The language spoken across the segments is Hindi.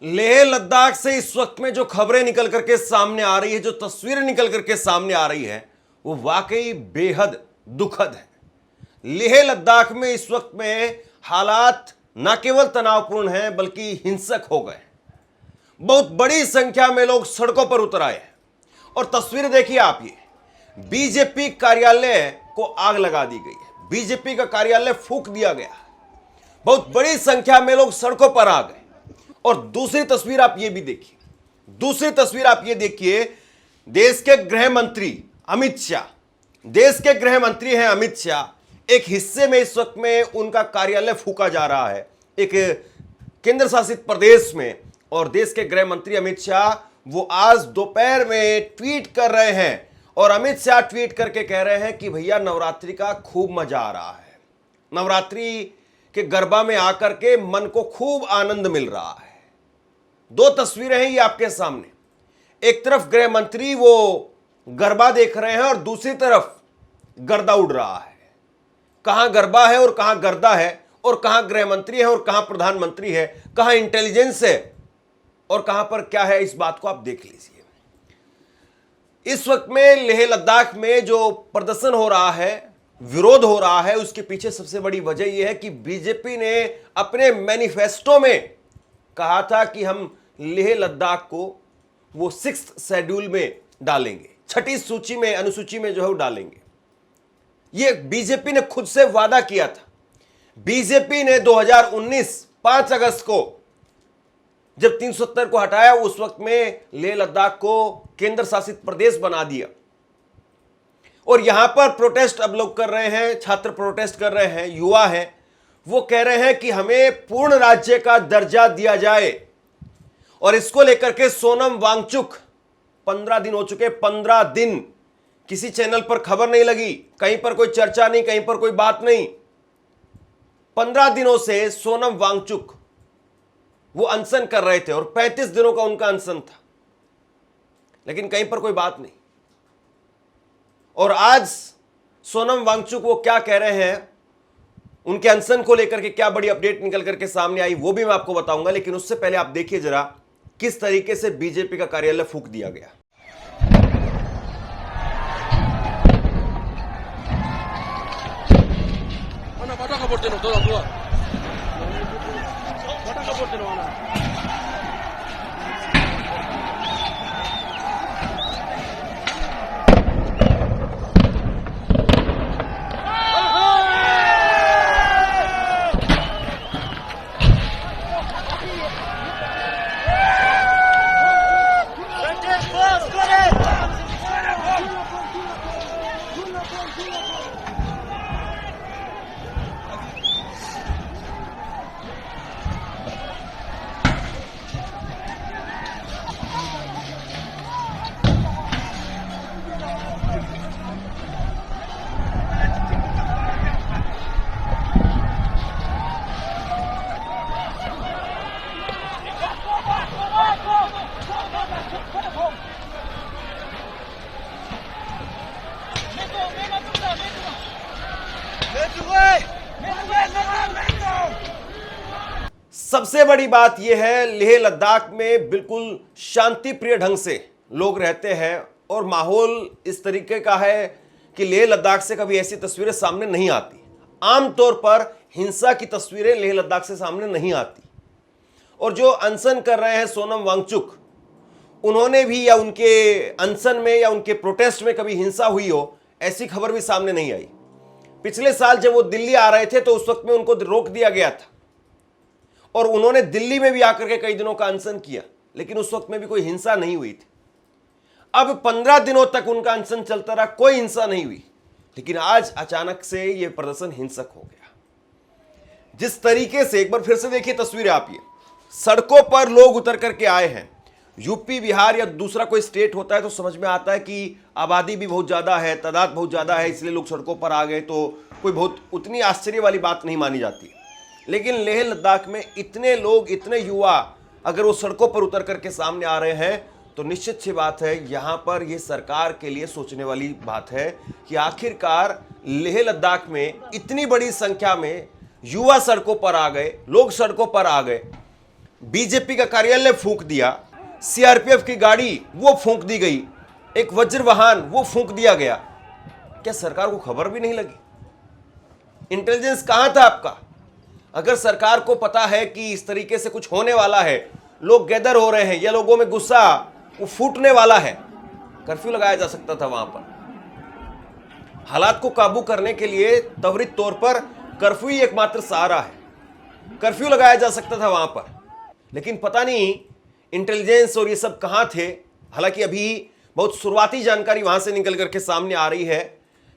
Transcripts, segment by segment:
लेह लद्दाख से इस वक्त में जो खबरें निकल करके सामने आ रही है, जो तस्वीरें निकल करके सामने आ रही है, वो वाकई बेहद दुखद है। लेह लद्दाख में इस वक्त में हालात न केवल तनावपूर्ण हैं बल्कि हिंसक हो गए। बहुत बड़ी संख्या में लोग सड़कों पर उतर आए हैं और तस्वीर देखिए आप, ये बीजेपी कार्यालय को आग लगा दी गई है, बीजेपी का कार्यालय फूंक दिया गया। बहुत बड़ी संख्या में लोग सड़कों पर आ गए। और दूसरी तस्वीर आप ये भी देखिए, दूसरी तस्वीर आप ये देखिए, देश के गृह मंत्री अमित शाह, देश के गृह मंत्री हैं अमित शाह, एक हिस्से में इस वक्त में उनका कार्यालय फूंका जा रहा है एक केंद्र शासित प्रदेश में। और देश के गृह मंत्री अमित शाह वो आज दोपहर में ट्वीट कर रहे हैं और अमित शाह ट्वीट करके कह रहे हैं कि भैया नवरात्रि का खूब मजा आ रहा है, नवरात्रि के गरबा में आकर के मन को खूब आनंद मिल रहा है। दो तस्वीरें हैं ये आपके सामने, एक तरफ गृह मंत्री वो गरबा देख रहे हैं और दूसरी तरफ गर्दा उड़ रहा है। कहां गरबा है और कहां गर्दा है, और कहां गृह मंत्री है और कहां प्रधानमंत्री है, कहां इंटेलिजेंस है और कहां पर क्या है, इस बात को आप देख लीजिए। इस वक्त में लेह लद्दाख में जो प्रदर्शन हो रहा है, विरोध हो रहा है, उसके पीछे सबसे बड़ी वजह यह है कि बीजेपी ने अपने मैनिफेस्टो में कहा था कि हम लेह लद्दाख को वो 6th शेड्यूल में डालेंगे, 6ठी सूची में, अनुसूची में जो है वो डालेंगे। ये बीजेपी ने खुद से वादा किया था। बीजेपी ने 2019 5 अगस्त को जब 370 को हटाया, उस वक्त में लेह लद्दाख को केंद्र शासित प्रदेश बना दिया। और यहां पर प्रोटेस्ट अब लोग कर रहे हैं, छात्र प्रोटेस्ट कर रहे हैं, युवा हैं, वो कह रहे हैं कि हमें पूर्ण राज्य का दर्जा दिया जाए। और इसको लेकर के सोनम वांगचुक, 15 दिन हो चुके, 15 दिन किसी चैनल पर खबर नहीं लगी, कहीं पर कोई चर्चा नहीं, कहीं पर कोई बात नहीं। 15 दिनों से सोनम वांगचुक वो अनशन कर रहे थे और 35 दिनों का उनका अनशन था, लेकिन कहीं पर कोई बात नहीं। और आज सोनम वांगचुक वो क्या कह रहे हैं, उनके अनशन को लेकर के क्या बड़ी अपडेट निकल करके सामने आई, वो भी मैं आपको बताऊंगा। लेकिन उससे पहले आप देखिए जरा किस तरीके से बीजेपी का कार्यालय फूंक दिया गया। सबसे बड़ी बात यह है, लेह लद्दाख में बिल्कुल शांति प्रिय ढंग से लोग रहते हैं और माहौल इस तरीके का है कि लेह लद्दाख से कभी ऐसी तस्वीरें सामने नहीं आती। आमतौर पर हिंसा की तस्वीरें लेह लद्दाख से सामने नहीं आती। और जो अनशन कर रहे हैं सोनम वांगचुक, उन्होंने भी या उनके अनशन में या उनके प्रोटेस्ट में कभी हिंसा हुई हो, ऐसी खबर भी सामने नहीं आई। पिछले साल जब वो दिल्ली आ रहे थे तो उस वक्त में उनको रोक दिया गया था और उन्होंने दिल्ली में भी आकर के कई दिनों का अनशन किया, लेकिन उस वक्त में भी कोई हिंसा नहीं हुई थी। अब 15 दिनों तक उनका अनशन चलता रहा, कोई हिंसा नहीं हुई, लेकिन आज अचानक से यह प्रदर्शन हिंसक हो गया। जिस तरीके से, एक बार फिर से देखिए तस्वीरें आप, ये सड़कों पर लोग उतर करके आए हैं। यूपी, बिहार या दूसरा कोई स्टेट होता है तो समझ में आता है कि आबादी भी बहुत ज़्यादा है, तादाद बहुत ज़्यादा है, इसलिए लोग सड़कों पर आ गए, तो कोई बहुत उतनी आश्चर्य वाली बात नहीं मानी जाती। लेकिन लेह लद्दाख में इतने लोग, इतने युवा अगर वो सड़कों पर उतर करके सामने आ रहे हैं तो निश्चित सी बात है यहाँ पर ये सरकार के लिए सोचने वाली बात है कि आखिरकार लेह लद्दाख में इतनी बड़ी संख्या में युवा सड़कों पर आ गए, लोग सड़कों पर आ गए, बीजेपी का कार्यालय फूंक दिया, सीआरपीएफ की गाड़ी वो फूंक दी गई, एक वज्र वाहन वो फूंक दिया गया। क्या सरकार को खबर भी नहीं लगी? इंटेलिजेंस कहां था आपका? अगर सरकार को पता है कि इस तरीके से कुछ होने वाला है, लोग गैदर हो रहे हैं या लोगों में गुस्सा वो फूटने वाला है, कर्फ्यू लगाया जा सकता था वहां पर। हालात को काबू करने के लिए त्वरित तौर पर कर्फ्यू ही एकमात्र सहारा है। कर्फ्यू लगाया जा सकता था वहां पर, लेकिन पता नहीं इंटेलिजेंस और ये सब कहां थे। हालांकि अभी बहुत शुरुआती जानकारी वहां से निकल करके सामने आ रही है,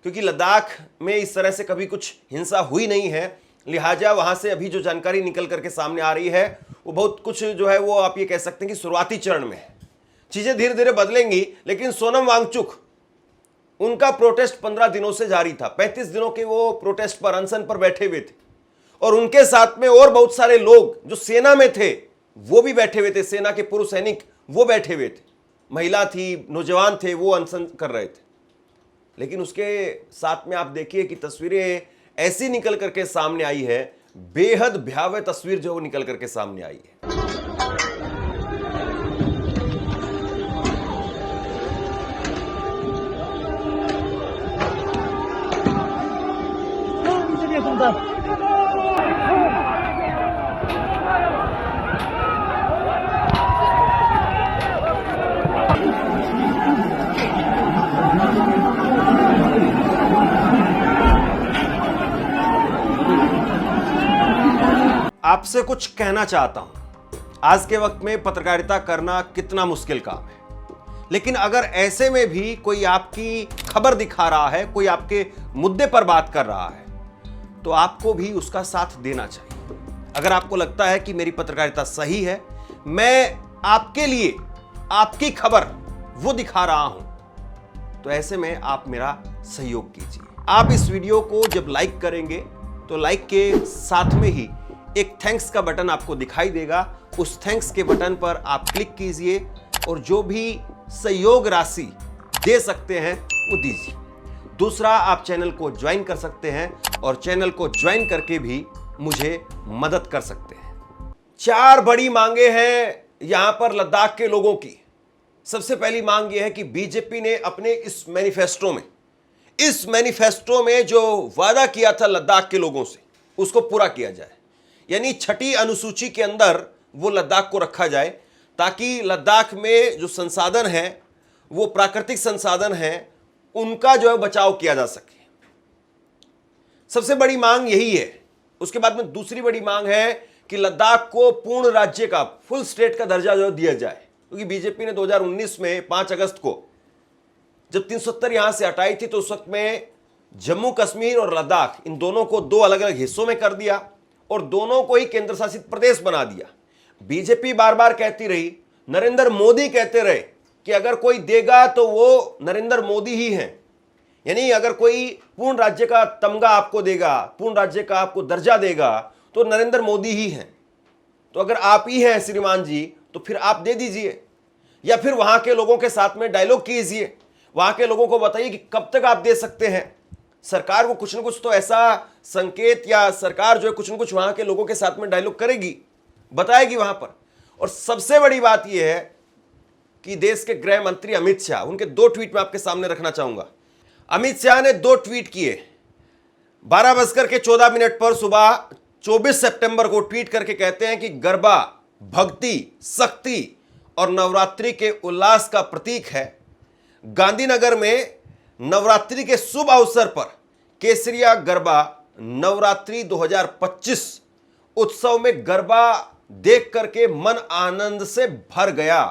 क्योंकि लद्दाख में इस तरह से कभी कुछ हिंसा हुई नहीं है, लिहाजा वहां से अभी जो जानकारी निकल करके सामने आ रही है वो बहुत कुछ जो है वो आप ये कह सकते हैं कि शुरुआती चरण में है। चीजें धीरे धीरे बदलेंगी, लेकिन सोनम वांगचुक उनका प्रोटेस्ट 15 दिनों से जारी था। 35 दिनों के वो प्रोटेस्ट पर, अनशन पर बैठे हुए थे, और उनके साथ में और बहुत सारे लोग जो सेना में थे वो भी बैठे हुए थे। सेना के पूर्व सैनिक वो बैठे हुए थे, महिला थी, नौजवान थे, वो अनशन कर रहे थे। लेकिन उसके साथ में आप देखिए कि तस्वीरें ऐसी निकल करके सामने आई है, बेहद भयावह तस्वीर जो निकल करके सामने आई है। आपसे कुछ कहना चाहता हूं। आज के वक्त में पत्रकारिता करना कितना मुश्किल काम है, लेकिन अगर ऐसे में भी कोई आपकी खबर दिखा रहा है, कोई आपके मुद्दे पर बात कर रहा है, तो आपको भी उसका साथ देना चाहिए। अगर आपको लगता है कि मेरी पत्रकारिता सही है, मैं आपके लिए आपकी खबर वो दिखा रहा हूं, तो ऐसे में आप मेरा सहयोग कीजिए। आप इस वीडियो को जब लाइक करेंगे तो लाइक के साथ में ही एक थैंक्स का बटन आपको दिखाई देगा। उस थैंक्स के बटन पर आप क्लिक कीजिए और जो भी सहयोग राशि दे सकते हैं वो दीजिए। दूसरा, आप चैनल को ज्वाइन कर सकते हैं और चैनल को ज्वाइन करके भी मुझे मदद कर सकते हैं। 4 बड़ी मांगे हैं यहां पर लद्दाख के लोगों की। सबसे पहली मांग यह है कि बीजेपी ने अपने इस मैनिफेस्टो में जो वादा किया था लद्दाख के लोगों से, उसको पूरा किया जाए। यानी 6ठी अनुसूची के अंदर वो लद्दाख को रखा जाए, ताकि लद्दाख में जो संसाधन है, वो प्राकृतिक संसाधन है, उनका जो है बचाव किया जा सके। सबसे बड़ी मांग यही है। उसके बाद में दूसरी बड़ी मांग है कि लद्दाख को पूर्ण राज्य का, फुल स्टेट का दर्जा जो दिया जाए, क्योंकि बीजेपी ने 2019 में 5 अगस्त को जब 370 यहां से हटाई थी, तो उस वक्त में जम्मू कश्मीर और लद्दाख, इन दोनों को 2 अलग अलग हिस्सों में कर दिया और दोनों को ही केंद्र शासित प्रदेश बना दिया। बीजेपी बार बार कहती रही, नरेंद्र मोदी कहते रहे कि अगर कोई देगा तो वो नरेंद्र मोदी ही हैं। यानी अगर कोई पूर्ण राज्य का तमगा आपको देगा, पूर्ण राज्य का आपको दर्जा देगा, तो नरेंद्र मोदी ही हैं। तो अगर आप ही हैं श्रीमान जी, तो फिर आप दे दीजिए, या फिर वहां के लोगों के साथ में डायलॉग कीजिए, वहां के लोगों को बताइए कि कब तक आप दे सकते हैं। सरकार को कुछ न कुछ तो ऐसा संकेत, या सरकार जो है कुछ न कुछ वहां के लोगों के साथ में डायलॉग करेगी, बताएगी वहां पर। और सबसे बड़ी बात यह है कि देश के गृह मंत्री अमित शाह, उनके 2 ट्वीट में आपके सामने रखना चाहूंगा। अमित शाह ने 2 ट्वीट किए। 12:14 पर सुबह 24 सितंबर को ट्वीट करके कहते हैं कि गरबा भक्ति, शक्ति और नवरात्रि के उल्लास का प्रतीक है। गांधीनगर में नवरात्रि के शुभ अवसर पर केसरिया गरबा नवरात्रि 2025 उत्सव में गरबा देख करके मन आनंद से भर गया।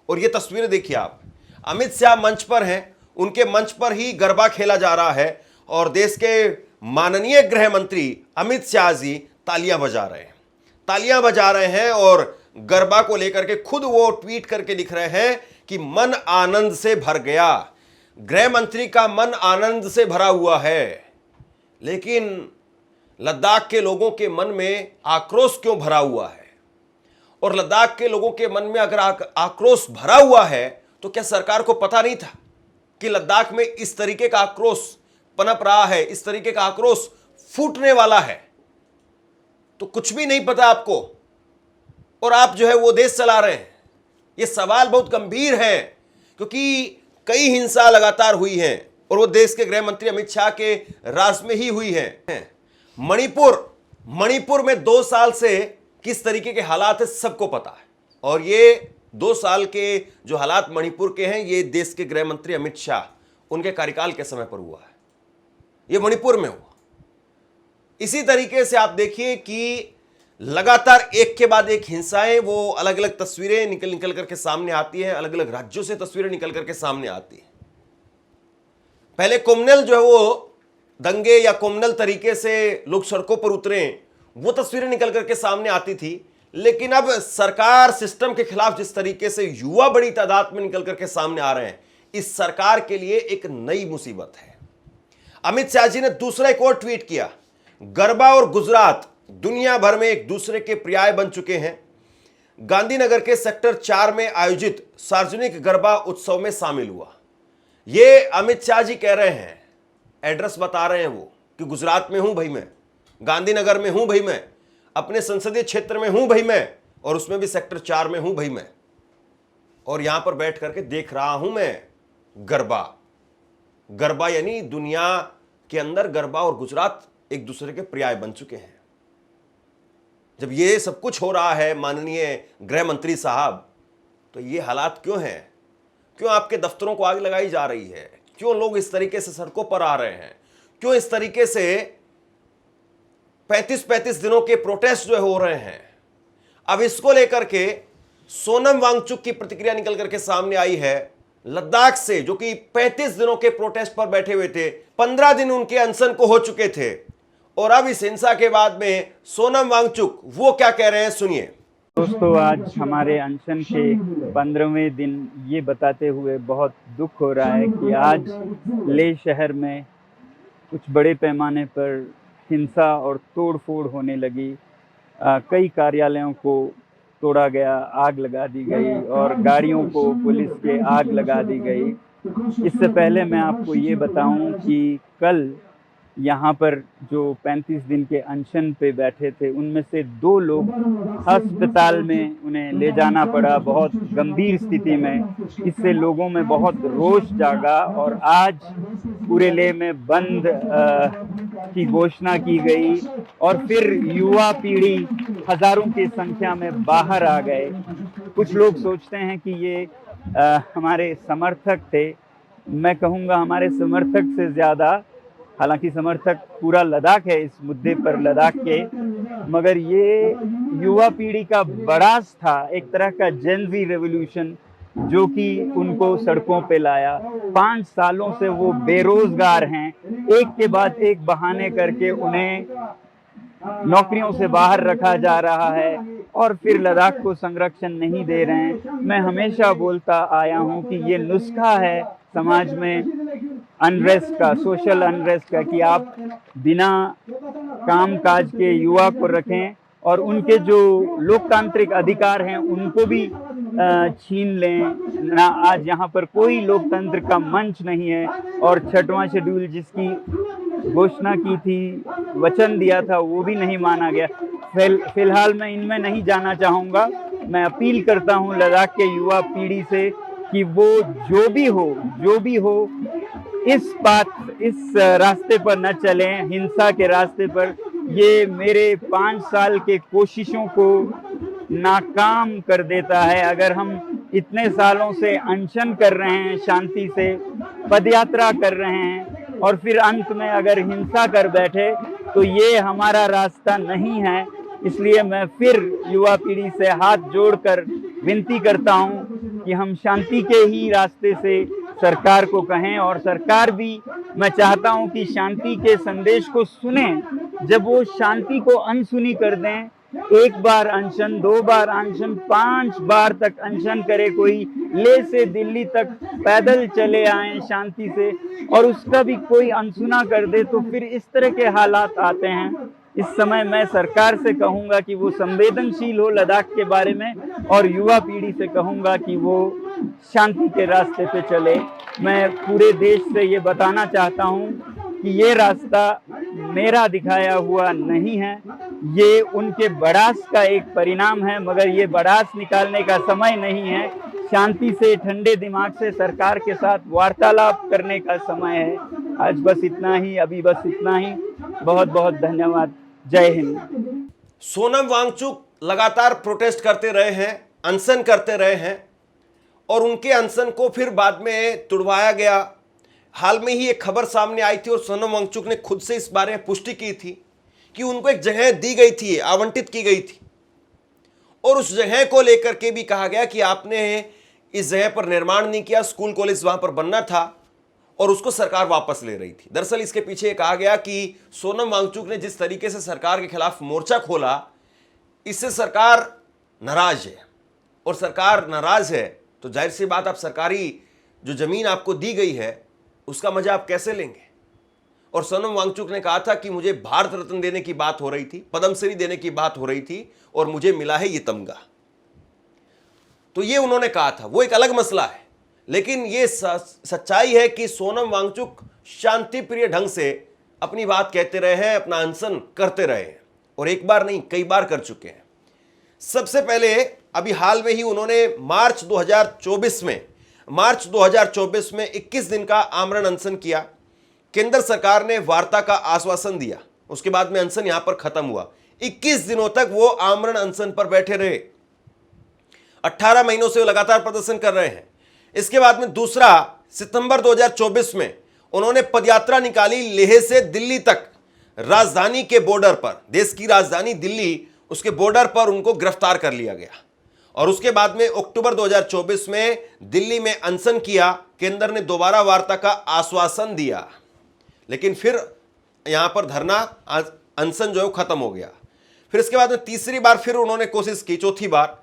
और ये तस्वीरें देखिए आप, अमित शाह मंच पर हैं, उनके मंच पर ही गरबा खेला जा रहा है और देश के माननीय गृह मंत्री अमित शाह जी तालियां बजा रहे हैं और गरबा को लेकर के खुद वो ट्वीट करके लिख रहे हैं कि मन आनंद से भर गया। गृह मंत्री का मन आनंद से भरा हुआ है, लेकिन लद्दाख के लोगों के मन में आक्रोश क्यों भरा हुआ है? और लद्दाख के लोगों के मन में अगर आक्रोश भरा हुआ है, तो क्या सरकार को पता नहीं था कि लद्दाख में इस तरीके का आक्रोश पनप रहा है, इस तरीके का आक्रोश फूटने वाला है? तो कुछ भी नहीं पता आपको। और आप जो है वो देश चला रहे हैं। ये सवाल बहुत गंभीर है, क्योंकि कई हिंसा लगातार हुई है और वो देश के गृह मंत्री अमित शाह के राज में ही हुई है। मणिपुर में 2 साल से किस तरीके के हालात है सबको पता है, और ये 2 साल के जो हालात मणिपुर के हैं ये देश के गृह मंत्री अमित शाह उनके कार्यकाल के समय पर हुआ है, ये मणिपुर में हुआ। इसी तरीके से आप देखिए कि लगातार एक के बाद एक हिंसाएं, वो अलग अलग तस्वीरें निकल करके सामने आती हैं, अलग अलग राज्यों से तस्वीरें निकल करके सामने आती हैं। पहले कम्युनल जो है वो दंगे या कम्युनल तरीके से लोग सड़कों पर उतरे, वो तस्वीरें निकल करके सामने आती थी, लेकिन अब सरकार सिस्टम के खिलाफ जिस तरीके से युवा बड़ी तादाद में निकल करके सामने आ रहे हैं, इस सरकार के लिए एक नई मुसीबत है। अमित शाह जी ने दूसरा एक और ट्वीट किया, गरबा और गुजरात दुनिया भर में एक दूसरे के पर्याय बन चुके हैं। गांधीनगर के सेक्टर 4 में आयोजित सार्वजनिक गरबा उत्सव में शामिल हुआ। ये अमित शाह जी कह रहे हैं, एड्रेस बता रहे हैं वो कि गुजरात में हूं भाई मैं, गांधीनगर में हूं भाई मैं, अपने संसदीय क्षेत्र में हूं भाई मैं, और उसमें भी सेक्टर 4 में हूं भाई मैं, और यहां पर बैठ करके देख रहा हूं मैं गरबा यानी दुनिया के अंदर गरबा और गुजरात एक दूसरे के पर्याय बन चुके हैं। जब ये सब कुछ हो रहा है माननीय गृह मंत्री साहब, तो ये हालात क्यों हैं? क्यों आपके दफ्तरों को आग लगाई जा रही है? क्यों लोग इस तरीके से सड़कों पर आ रहे हैं? क्यों इस तरीके से 35-35 दिनों के प्रोटेस्ट जो हो रहे हैं? अब इसको लेकर के सोनम वांगचुक की प्रतिक्रिया निकल करके सामने आई है लद्दाख से, जो कि 35 दिनों के प्रोटेस्ट पर बैठे हुए थे, 15 दिन उनके अनशन को हो चुके थे, और अब इस हिंसा के बाद में सोनम वांगचुक वो क्या कह रहे हैं, सुनिए। दोस्तों, आज हमारे अनशन के 15वें दिन ये बताते हुए बहुत दुख हो रहा है कि आज लेह शहर में कुछ बड़े पैमाने पर हिंसा और तोड़-फोड़ होने लगी। कई कार्यालयों को तोड़ा गया, आग लगा दी गई और गाड़ियों को पुलिस के आग लगा दी गई। इससे पहले मैं आपको ये बताऊं कि कल यहाँ पर जो 35 दिन के अनशन पे बैठे थे, उनमें से 2 लोग अस्पताल में उन्हें ले जाना पड़ा बहुत गंभीर स्थिति में। इससे लोगों में बहुत रोष जागा और आज पूरे लेह में बंद की घोषणा की गई और फिर युवा पीढ़ी हजारों की संख्या में बाहर आ गए। कुछ लोग सोचते हैं कि ये हमारे समर्थक थे। मैं कहूँगा हमारे समर्थक से ज़्यादा, हालांकि समर्थक पूरा लद्दाख है इस मुद्दे पर, लद्दाख के, मगर ये युवा पीढ़ी का बड़ास था, एक तरह का जेन ज़ी रेवोल्यूशन जो कि उनको सड़कों पे लाया। 5 सालों से वो बेरोजगार हैं, एक के बाद एक बहाने करके उन्हें नौकरियों से बाहर रखा जा रहा है और फिर लद्दाख को संरक्षण नहीं दे रहे हैं। मैं हमेशा बोलता आया हूँ कि ये नुस्खा है समाज में अनरेस्ट का, सोशल अनरेस्ट का, कि आप बिना काम काज के युवा को रखें और उनके जो लोकतांत्रिक अधिकार हैं उनको भी छीन लें ना। आज यहाँ पर कोई लोकतंत्र का मंच नहीं है और 6वां शेड्यूल जिसकी घोषणा की थी, वचन दिया था, वो भी नहीं माना गया। फिलहाल मैं इनमें नहीं जाना चाहूँगा। मैं अपील करता हूँ लद्दाख के युवा पीढ़ी से कि वो जो भी हो इस रास्ते पर न चलें, हिंसा के रास्ते पर। ये मेरे 5 साल के कोशिशों को नाकाम कर देता है। अगर हम इतने सालों से अनशन कर रहे हैं, शांति से पदयात्रा कर रहे हैं और फिर अंत में अगर हिंसा कर बैठे, तो ये हमारा रास्ता नहीं है। इसलिए मैं फिर युवा पीढ़ी से हाथ जोड़कर विनती करता हूं कि हम शांति के ही रास्ते से सरकार को कहें, और सरकार भी, मैं चाहता हूं कि शांति के संदेश को सुने। जब वो शांति को अनसुनी कर दें, 1 बार अनशन, 2 बार अनशन, 5 बार तक अनशन करे कोई, लेह से दिल्ली तक पैदल चले आए शांति से, और उसका भी कोई अनसुना कर दे, तो फिर इस तरह के हालात आते हैं। इस समय मैं सरकार से कहूँगा कि वो संवेदनशील हो लद्दाख के बारे में, और युवा पीढ़ी से कहूँगा कि वो शांति के रास्ते पे चले। मैं पूरे देश से ये बताना चाहता हूँ कि ये रास्ता मेरा दिखाया हुआ नहीं है, ये उनके बड़ास का एक परिणाम है, मगर ये बड़ास निकालने का समय नहीं है। शांति से, ठंडे दिमाग से सरकार के साथ वार्तालाप करने का समय है। आज बस इतना ही, अभी बस इतना ही। बहुत बहुत धन्यवाद। जय हिंद। सोनम वांगचुक लगातार प्रोटेस्ट करते रहे हैं, अनशन करते रहे हैं, और उनके अनशन को फिर बाद में तुड़वाया गया। हाल में ही एक खबर सामने आई थी और सोनम वांगचुक ने खुद से इस बारे में पुष्टि की थी कि उनको एक जगह दी गई थी, आवंटित की गई थी, और उस जगह को लेकर के भी कहा गया कि आपने इस जगह पर निर्माण नहीं किया, स्कूल कॉलेज वहां पर बनना था, और उसको सरकार वापस ले रही थी। दरअसल इसके पीछे कहा गया कि सोनम वांगचुक ने जिस तरीके से सरकार के खिलाफ मोर्चा खोला, इससे सरकार नाराज है, और सरकार नाराज है तो जाहिर सी बात, आप सरकारी जो जमीन आपको दी गई है उसका मजा आप कैसे लेंगे। और सोनम वांगचुक ने कहा था कि मुझे भारत रत्न देने की बात हो रही थी, पद्मश्री देने की बात हो रही थी, और मुझे मिला है ये तमगा। तो ये उन्होंने कहा था, वो एक अलग मसला है। लेकिन ये सच्चाई है कि सोनम वांगचुक शांति प्रिय ढंग से अपनी बात कहते रहे हैं, अपना अनशन करते रहे हैं, और एक बार नहीं कई बार कर चुके हैं। सबसे पहले अभी हाल में ही उन्होंने मार्च 2024 में 21 दिन का आमरण अनशन किया। केंद्र सरकार ने वार्ता का आश्वासन दिया, उसके बाद में अनशन यहां पर खत्म हुआ। 21 दिनों तक वो आमरण अनशन पर बैठे रहे। 18 महीनों से वो लगातार प्रदर्शन कर रहे हैं। इसके बाद में दूसरा, सितंबर 2024 में उन्होंने पदयात्रा निकाली लेह से दिल्ली तक, राजधानी के बॉर्डर पर, देश की राजधानी दिल्ली, उसके बॉर्डर पर उनको गिरफ्तार कर लिया गया। और उसके बाद में अक्टूबर 2024 में दिल्ली में अनशन किया। केंद्र ने दोबारा वार्ता का आश्वासन दिया, लेकिन फिर यहां पर धरना, अनशन जो है खत्म हो गया। फिर इसके बाद में तीसरी बार फिर उन्होंने कोशिश की, चौथी बार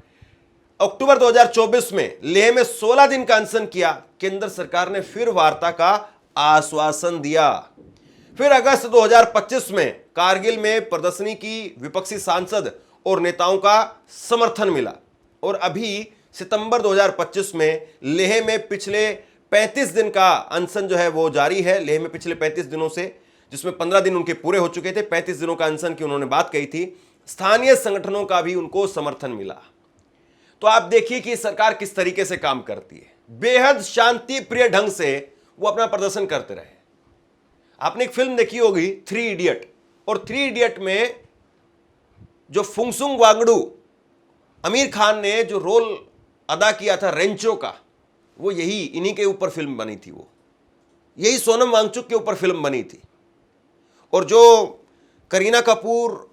अक्टूबर 2024 में लेह में 16 दिन का अनशन किया। केंद्र सरकार ने फिर वार्ता का आश्वासन दिया। फिर अगस्त 2025 में कारगिल में प्रदर्शनी की विपक्षी सांसद और नेताओं का समर्थन मिला, और अभी सितंबर 2025 में लेह में पिछले 35 दिन का अनशन जो है वो जारी है। लेह में पिछले 35 दिनों से, जिसमें 15 दिन उनके पूरे हो चुके थे, 35 दिनों का अनशन की उन्होंने बात कही थी। स्थानीय संगठनों का भी उनको समर्थन मिला। तो आप देखिए कि सरकार किस तरीके से काम करती है। बेहद शांति प्रिय ढंग से वो अपना प्रदर्शन करते रहे। आपने एक फिल्म देखी होगी, 3 इडियट, और 3 इडियट में जो फुंगसुक वांगडू, आमिर खान ने जो रोल अदा किया था रेंचो का, वो यही इन्हीं के ऊपर फिल्म बनी थी। वो यही सोनम वांगचुक के ऊपर फिल्म बनी थी। और जो करीना कपूर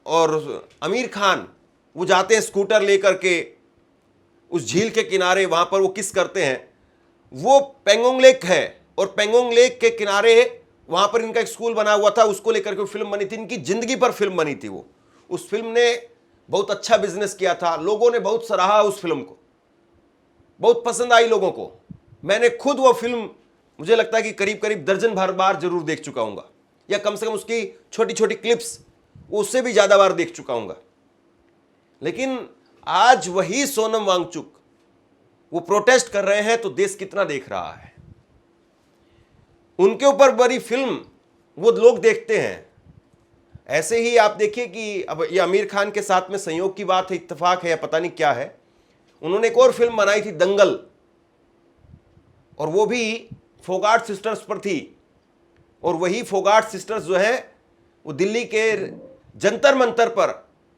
और आमिर खान वो जाते हैं स्कूटर लेकर के उस झील के किनारे, वहां पर वो किस करते हैं, वो पेंगोंग लेक है, और पेंगोंग लेक के किनारे वहां पर इनका एक स्कूल बना हुआ था, उसको लेकर के फिल्म बनी थी। इनकी जिंदगी पर फिल्म बनी थी वो। उस फिल्म ने बहुत अच्छा बिजनेस किया था, लोगों ने बहुत सराहा उस फिल्म को, बहुत पसंद आई लोगों को। मैंने खुद वो फिल्म, मुझे लगता है कि करीब करीब दर्जन भर बार जरूर देख चुका हूंगा, या कम से कम उसकी छोटी छोटी क्लिप्स उससे भी ज्यादा बार देख चुका हूंगा। लेकिन आज वही सोनम वांगचुक वो प्रोटेस्ट कर रहे हैं, तो देश कितना देख रहा है। उनके ऊपर बड़ी फिल्म वो लोग देखते हैं। ऐसे ही आप देखिए कि अब ये आमिर खान के साथ में संयोग की बात है, इत्तेफाक है या पता नहीं क्या है, उन्होंने एक और फिल्म बनाई थी दंगल, और वो भी फोगाट सिस्टर्स पर थी। और वही फोगाट सिस्टर्स जो है वो दिल्ली के जंतर मंतर पर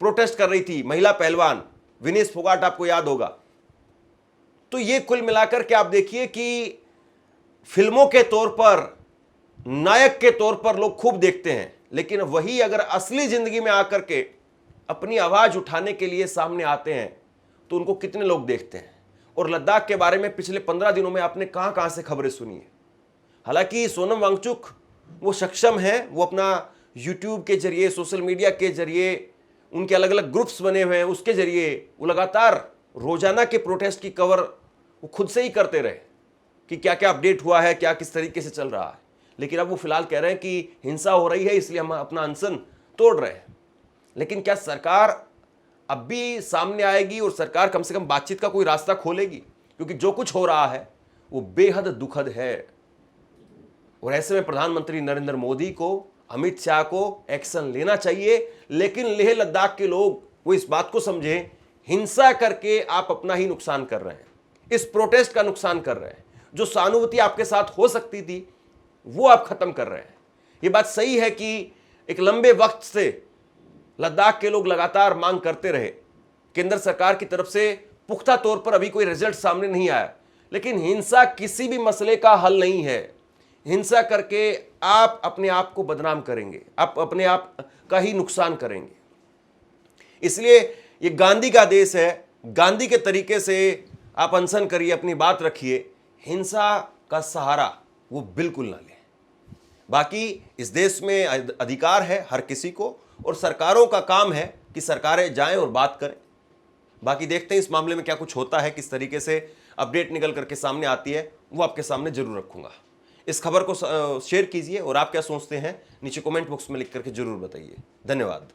प्रोटेस्ट कर रही थी। महिला पहलवान विनेश फोगाट, आपको याद होगा। तो ये कुल मिलाकर के आप देखिए कि फिल्मों के तौर पर, नायक के तौर पर लोग खूब देखते हैं, लेकिन वही अगर असली जिंदगी में आकर के अपनी आवाज उठाने के लिए सामने आते हैं तो उनको कितने लोग देखते हैं। और लद्दाख के बारे में पिछले 15 दिनों में आपने कहां कहां से खबरें सुनी है। हालांकि सोनम वांगचुक वो सक्षम है, वो अपना यूट्यूब के जरिए, सोशल मीडिया के जरिए, उनके अलग अलग ग्रुप्स बने हुए हैं, उसके जरिए वो लगातार रोजाना के प्रोटेस्ट की कवर वो खुद से ही करते रहे कि क्या क्या अपडेट हुआ है, क्या किस तरीके से चल रहा है। लेकिन अब वो फिलहाल कह रहे हैं कि हिंसा हो रही है, इसलिए हम अपना अनशन तोड़ रहे हैं। लेकिन क्या सरकार अब भी सामने आएगी और सरकार कम से कम बातचीत का कोई रास्ता खोलेगी? क्योंकि जो कुछ हो रहा है वो बेहद दुखद है। और ऐसे में प्रधानमंत्री नरेंद्र मोदी को अमित शाह को एक्शन लेना चाहिए, लेकिन लेह लद्दाख के लोग वो इस बात को समझें, हिंसा करके आप अपना ही नुकसान कर रहे हैं, इस प्रोटेस्ट का नुकसान कर रहे हैं। जो सहानुभूति आपके साथ हो सकती थी वो आप खत्म कर रहे हैं। ये बात सही है कि एक लंबे वक्त से लद्दाख के लोग लगातार मांग करते रहे, केंद्र सरकार की तरफ से पुख्ता तौर पर अभी कोई रिजल्ट सामने नहीं आया, लेकिन हिंसा किसी भी मसले का हल नहीं है। हिंसा करके आप अपने आप को बदनाम करेंगे, आप अपने आप का ही नुकसान करेंगे। इसलिए ये गांधी का देश है, गांधी के तरीके से आप अनशन करिए, अपनी बात रखिए, हिंसा का सहारा वो बिल्कुल ना लें। बाकी इस देश में अधिकार है हर किसी को, और सरकारों का काम है कि सरकारें जाएं और बात करें। बाकी देखते हैं इस मामले में क्या कुछ होता है, किस तरीके से अपडेट निकल करके सामने आती है, वो आपके सामने जरूर रखूंगा। इस खबर को शेयर कीजिए, और आप क्या सोचते हैं नीचे कमेंट बॉक्स में लिख करके जरूर बताइए। धन्यवाद।